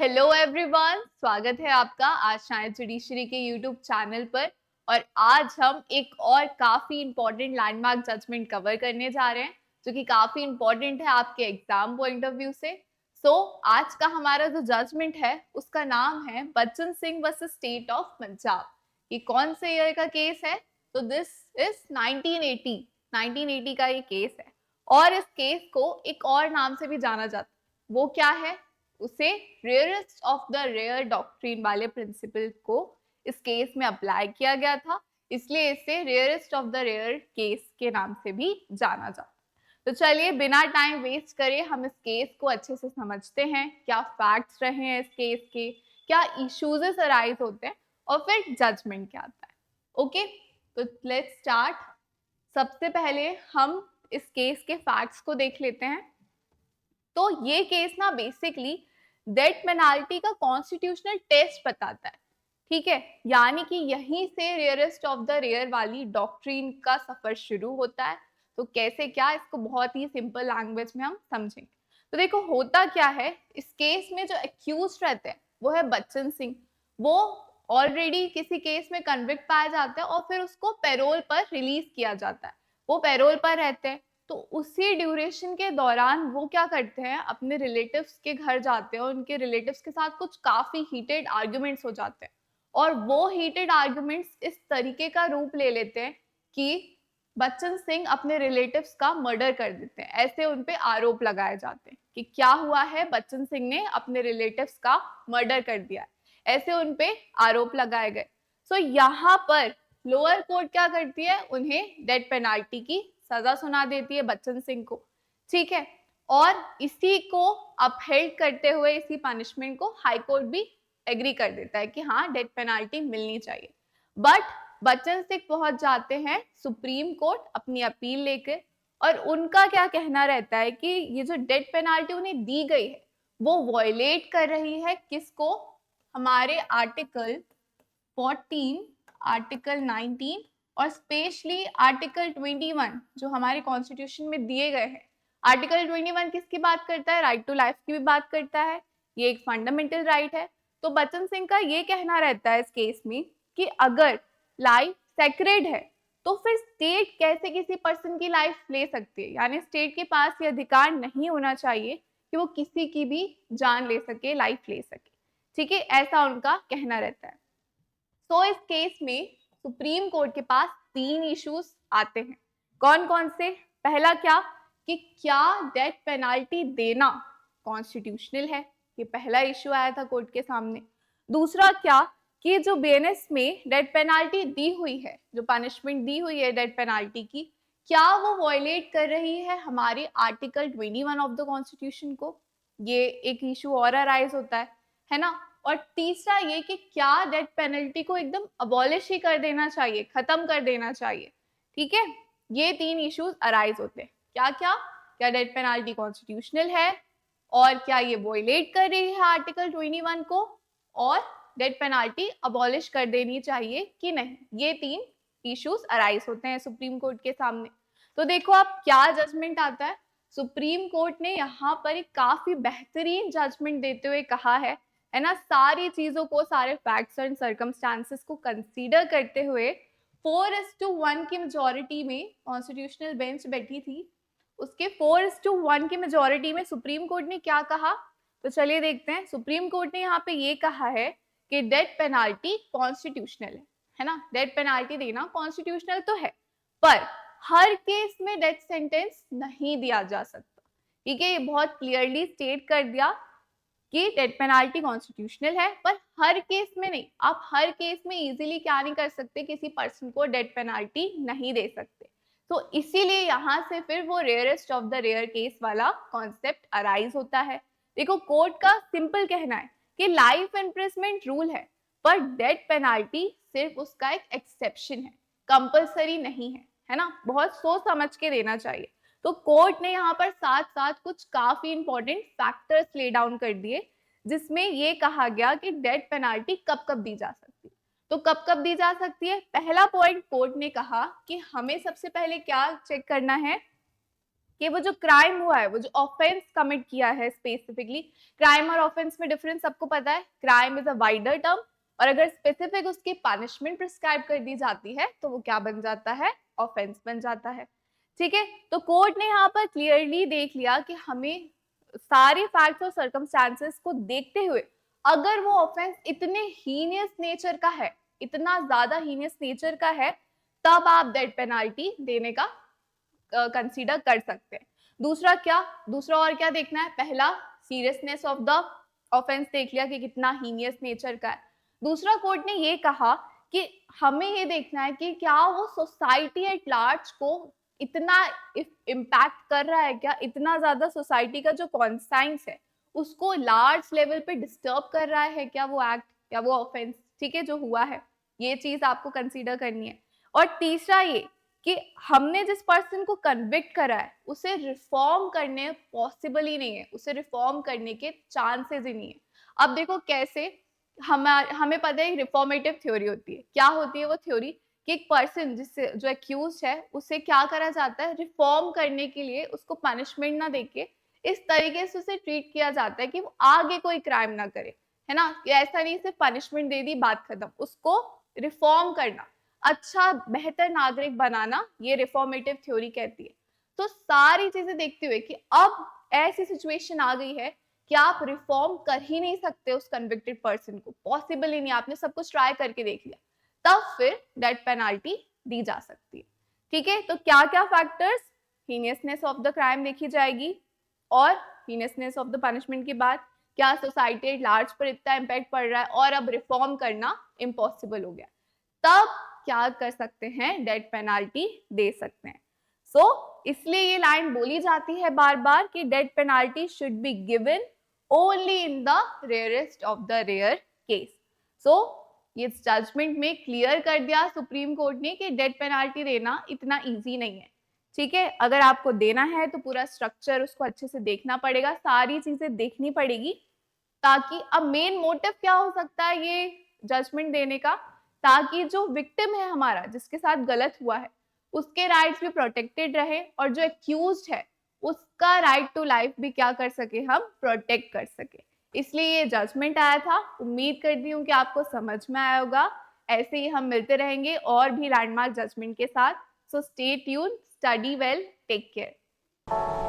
Hello everyone, स्वागत है आपका आज शायद जुडिशरी के यूट्यूब चैनल पर। और आज हम एक और काफी इंपॉर्टेंट लैंडमार्क जजमेंट कवर करने जा रहे हैं जो कि काफी इंपॉर्टेंट है आपके एग्जाम पॉइंट ऑफ व्यू से। आज का हमारा जो जजमेंट है उसका नाम है Bachchan Singh versus state of Punjab. ये कौन से ईयर का केस है? तो दिस इज 1980 का ये केस है। और इस केस को एक और नाम से भी जाना जाता है। वो क्या है? उसे rarest of the rare doctrine वाले प्रिंसिपल को इस केस में अप्लाई किया गया था, इसलिए इसे rarest of the rare case के नाम से भी जाना जाता। तो चलिए बिना टाइम वेस्ट करे हम इस केस को अच्छे से समझते हैं, क्या फैक्ट्स रहे हैं इस केस के, क्या इश्यूज अराइज होते हैं और फिर जजमेंट क्या आता है। ओके, तो लेट्स स्टार्ट। सबसे पहले हम इस केस के फैक्ट्स को देख लेते हैं। तो ये केस ना बेसिकली डेथ पेनाल्टी का कॉन्स्टिट्यूशनल टेस्ट बताता है, ठीक है। यानी कि यहीं से रेयरेस्ट ऑफ द रेयर वाली डॉक्ट्रिन का सफर शुरू होता है। तो कैसे क्या, इसको बहुत ही सिंपल लैंग्वेज में हम समझेंगे। तो देखो होता क्या है, इस केस में जो एक्यूज रहते हैं वो है बच्चन सिंह। वो ऑलरेडी किसी केस में कन्विक्ट पाया जाता है और फिर उसको पैरोल पर रिलीज किया जाता है। वो पैरोल पर रहते हैं, तो उसी ड्यूरेशन के दौरान वो क्या करते हैं, अपने रिलेटिव्स के घर जाते हैं और उनके रिलेटिव्स के साथ कुछ काफी हीटेड आर्ग्यूमेंट्स हो जाते हैं। और वो हीटेड आर्ग्यूमेंट्स इस तरीके का रूप ले लेते हैं कि बच्चन सिंह अपने रिलेटिव्स का मर्डर कर देते हैं। ऐसे उन पे आरोप लगाए जाते हैं कि क्या हुआ है, बच्चन सिंह ने अपने रिलेटिव्स का मर्डर कर दिया है, ऐसे उन पे आरोप लगाए गए। सो यहाँ पर लोअर कोर्ट क्या करती है, उन्हें डेथ पेनाल्टी की सजा सुना देती है बच्चन सिंह को, ठीक है। और इसी को अपहेल्ड करते हुए इसी पनिशमेंट को हाई कोर्ट भी एग्री कर देता है कि हाँ डेथ पेनाल्टी मिलनी चाहिए। बट बच्चन सिंह पहुंच जाते हैं सुप्रीम कोर्ट अपनी अपील लेकर, और उनका क्या कहना रहता है कि ये जो डेथ पेनाल्टी उन्हें दी गई है वो वॉयलेट कर रही है किसको, हमारे आर्टिकल 14, आर्टिकल 19 और स्पेशली आर्टिकल 21 जो हमारे कॉन्स्टिट्यूशन में दिए गए हैं। आर्टिकल 21 किसकी बात करता है? राइट टू लाइफ की भी बात करता है। ये एक फंडामेंटल राइट है। तो बच्चन सिंह का ये कहना रहता है इस केस में कि अगर लाइफ सेक्रेड है तो फिर स्टेट कैसे किसी पर्सन की लाइफ ले सकती है, यानी स्टेट के पास ये अधिकार नहीं होना चाहिए कि वो किसी की भी जान ले सके, लाइफ ले सके, ठीक है। ऐसा उनका कहना रहता है। तो इस केस में सुप्रीम कोर्ट के पास 3 इश्यूज आते हैं। कौन कौन से? पहला क्या कि क्या डेथ पेनाल्टी देना कॉन्स्टिट्यूशनल है, ये पहला इश्यू आया था कोर्ट के सामने। दूसरा क्या कि जो बीएनएस में डेथ पेनाल्टी दी हुई है, जो पनिशमेंट दी हुई है डेथ पेनाल्टी की, क्या वो वॉयलेट कर रही है हमारे आर्टिकल 21 ऑफ द कॉन्स्टिट्यूशन को, ये एक इशू और अराइज होता है ना। और तीसरा ये कि क्या डेथ पेनल्टी को एकदम अबॉलिश ही कर देना चाहिए, खत्म कर देना चाहिए, ठीक है। ये 3 इश्यूज अराइज होते हैं। क्या क्या? क्या डेथ पेनल्टी कॉन्स्टिट्यूशनल है, और क्या ये वॉयलेट कर रही है आर्टिकल 21 को, और डेथ पेनल्टी अबॉलिश कर देनी चाहिए कि नहीं। ये 3 इश्यूज अराइज होते हैं सुप्रीम कोर्ट के सामने। तो देखो अब क्या जजमेंट आता है। सुप्रीम कोर्ट ने यहाँ पर एक काफी बेहतरीन जजमेंट देते हुए कहा है ना, सारी चीजों को, सारे फैक्ट्स एंड सर्कमस्टांसेस को कंसीडर करते हुए 4:1 की मेजोरिटी में कॉन्स्टिट्यूशनल बेंच बैठी थी। उसके 4:1 की मेजोरिटी में सुप्रीम कोर्ट ने क्या कहा, तो चलिए देखते हैं। सुप्रीम कोर्ट ने यहाँ पे ये कहा है कि डेथ पेनाल्टी कॉन्स्टिट्यूशनल है ना, डेथ पेनाल्टी देना कॉन्स्टिट्यूशनल तो है, पर हर केस में डेथ सेंटेंस नहीं दिया जा सकता, ठीक है। ये बहुत क्लियरली स्टेट कर दिया कि डेथ पेनाल्टी कॉन्स्टिट्यूशनल है, पर हर केस में नहीं। आप हर केस में इजीली क्या नहीं कर सकते, किसी पर्सन को डेथ पेनाल्टी नहीं दे सकते। तो इसीलिए यहाँ से फिर वो rarest of the rare case वाला कॉन्सेप्ट अराइज होता है। देखो कोर्ट का सिंपल कहना है कि लाइफ इम्प्रिजमेंट रूल है, पर डेथ पेनाल्टी सिर्फ उसका एक एक्सेप्शन है, कंपल्सरी नहीं है ना। बहुत सोच समझ के देना चाहिए। तो कोर्ट ने यहाँ पर साथ साथ कुछ काफी इंपॉर्टेंट फैक्टर्स ले डाउन कर दिए, जिसमें ये कहा गया कि डेथ पेनाल्टी कब कब दी जा सकती है। तो कब कब दी जा सकती है? पहला पॉइंट कोर्ट ने कहा कि हमें सबसे पहले क्या चेक करना है कि वो जो क्राइम हुआ है, वो जो ऑफेंस कमिट किया है, स्पेसिफिकली क्राइम और ऑफेंस में डिफरेंस सबको पता है, crime is a wider term और अगर स्पेसिफिक उसकी पनिशमेंट प्रिस्क्राइब कर दी जाती है तो वो क्या बन जाता है, ऑफेंस बन जाता है। ठीक है, तो कोर्ट ने यहाँ पर क्लियरली देख लिया कि हमें सारे फैक्ट्स और सर्कमस्टांसेस को देखते हुए अगर वो ऑफेंस इतने हीनियस नेचर का है, इतना ज्यादा हीनियस नेचर का है, तब आप डेथ पेनाल्टी देने का कंसीडर कर सकते हैं। दूसरा क्या, दूसरा और क्या देखना है, पहला सीरियसनेस ऑफ द ऑफेंस देख लिया कि कितना हीनियस नेचर का है। दूसरा कोर्ट ने ये कहा कि हमें ये देखना है कि क्या वो सोसाइटी एट लार्ज को इतना इम्पैक्ट कर रहा है, क्या इतना ज्यादा सोसाइटी का जो कॉन्साइंस है उसको लार्ज लेवल पे डिस्टर्ब कर रहा है क्या वो एक्ट, क्या वो ऑफेंस, ठीक है, जो हुआ है, ये चीज आपको कंसीडर करनी है। और तीसरा ये कि हमने जिस पर्सन को कन्विक्ट करा है उसे रिफॉर्म करने पॉसिबल ही नहीं है, उसे रिफॉर्म करने के चांसेस ही नहीं है। अब देखो कैसे, हमें पता है रिफॉर्मेटिव थ्योरी होती है, क्या होती है वो थ्योरी कि एक पर्सन जिससे जो एक्यूज है उसे क्या करा जाता है, रिफॉर्म करने के लिए उसको पनिशमेंट ना देके इस तरीके से उसे ट्रीट किया जाता है कि वो आगे कोई क्राइम ना करे, है ना, कि ऐसा नहीं सिर्फ पनिशमेंट दे दी बात खत्म, उसको रिफॉर्म करना, अच्छा बेहतर नागरिक बनाना, ये रिफॉर्मेटिव थ्योरी कहती है। तो सारी चीजें देखते हुए कि अब ऐसी सिचुएशन आ गई है कि आप रिफॉर्म कर ही नहीं सकते उस कन्विक्टेड पर्सन को, पॉसिबल ही नहीं, आपने सब कुछ ट्राई करके देख लिया, तब फिर डेथ पेनाल्टी दी जा सकती है। ठीक है, तो क्या क्या फैक्टर्स, हीनियसनेस ऑफ द क्राइम देखी जाएगी और हीनियसनेस ऑफ द पनिशमेंट के बाद क्या सोसाइटी एट लार्ज पर इतना इम्पैक्ट पड़ रहा है और अब रिफॉर्म करना इम्पॉसिबल हो गया, तब क्या कर सकते हैं, डेथ पेनाल्टी दे सकते हैं। इसलिए ये लाइन बोली जाती है बार बार कि death penalty should be given only in the rarest of the rare case. ये जजमेंट में क्लियर कर दिया सुप्रीम कोर्ट ने कि डेथ पेनाल्टी देना इतना इजी नहीं है। ठीक है, अगर आपको देना है तो पूरा स्ट्रक्चर उसको अच्छे से देखना पड़ेगा, सारी चीजें देखनी पड़ेगी, ताकि अब मेन मोटिव क्या हो सकता है ये जजमेंट देने का, ताकि जो विक्टिम है हमारा, जिसके साथ गलत हुआ है, उसके राइट्स भी प्रोटेक्टेड रहे और जो एक्यूज्ड है उसका राइट टू लाइफ भी क्या कर सके, हम प्रोटेक्ट कर सके। इसलिए ये जजमेंट आया था। उम्मीद करती हूँ कि आपको समझ में आया होगा। ऐसे ही हम मिलते रहेंगे और भी लैंडमार्क जजमेंट के साथ। So stay tune, study well, take care.